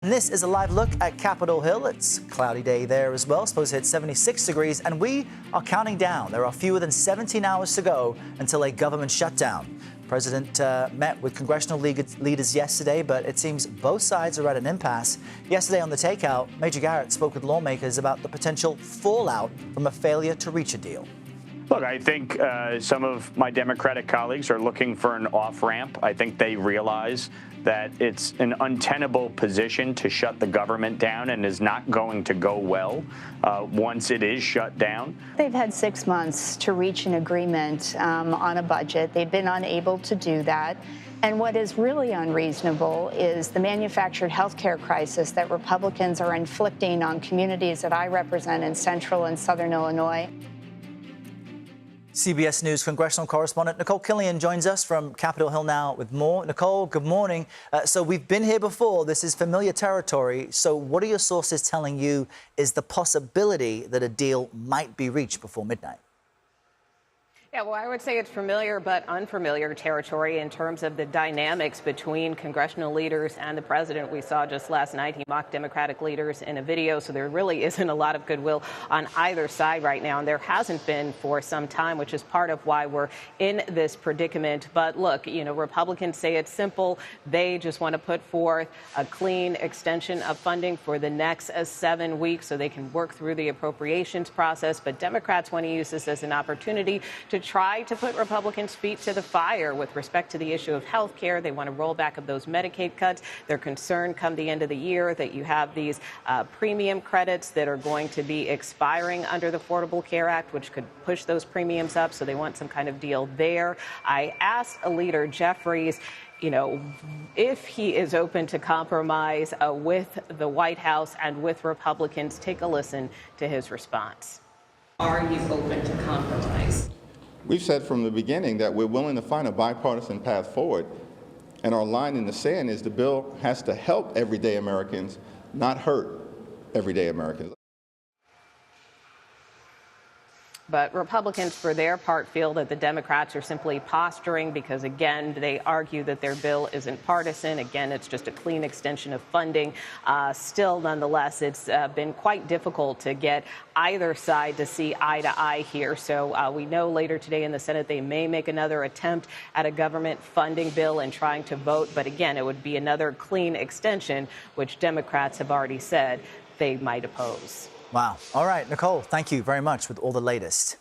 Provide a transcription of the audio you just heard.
And this is a live look at Capitol Hill. It's a cloudy day there as well. Supposed to hit 76 degrees, and we are counting down. There are fewer than 17 hours to go until a government shutdown. The President met with congressional leaders yesterday, but it seems both sides are at an impasse. Yesterday on the takeout, Major Garrett spoke with lawmakers about the potential fallout from a failure to reach a deal. Look, I think some of my Democratic colleagues are looking for an off-ramp. I think they realize that it's an untenable position to shut the government down and is not going to go well once it is shut down. They've had 6 months to reach an agreement on a budget. They've been unable to do that. And what is really unreasonable is the manufactured health care crisis that Republicans are inflicting on communities that I represent in central and southern Illinois. CBS News congressional correspondent Nikole Killion joins us from Capitol Hill now with more. Nikole, good morning. So we've been here before. This is familiar territory. So what are your sources telling you is the possibility that a deal might be reached before midnight? Yeah, well, I would say it's familiar but unfamiliar territory in terms of the dynamics between congressional leaders and the president. We saw just last night he mocked Democratic leaders in a video, so there really isn't a lot of goodwill on either side right now, and there hasn't been for some time, which is part of why we're in this predicament. But look, you know, Republicans say it's simple. They just want to put forth a clean extension of funding for the next 7 weeks so they can work through the appropriations process. But Democrats want to use this as an opportunity to try to put Republicans' feet to the fire with respect to the issue of health care. They want to roll back of those Medicaid cuts. They're concerned come the end of the year that you have these premium credits that are going to be expiring under the Affordable Care Act, which could push those premiums up. So they want some kind of deal there. I asked a leader, Jeffries, you know, if he is open to compromise with the White House and with Republicans. Take a listen to his response. Are you open to compromise? We've said from the beginning that we're willing to find a bipartisan path forward, and our line in the sand is the bill has to help everyday Americans, not hurt everyday Americans. But Republicans, for their part, feel that the Democrats are simply posturing because, again, they argue that their bill isn't partisan. Again, it's just a clean extension of funding. Still, nonetheless, it's been quite difficult to get either side to see eye to eye here. So we know later today in the Senate they may make another attempt at a government funding bill and trying to vote. But again, it would be another clean extension, which Democrats have already said they might oppose. Wow. All right, Nikole, thank you very much with all the latest.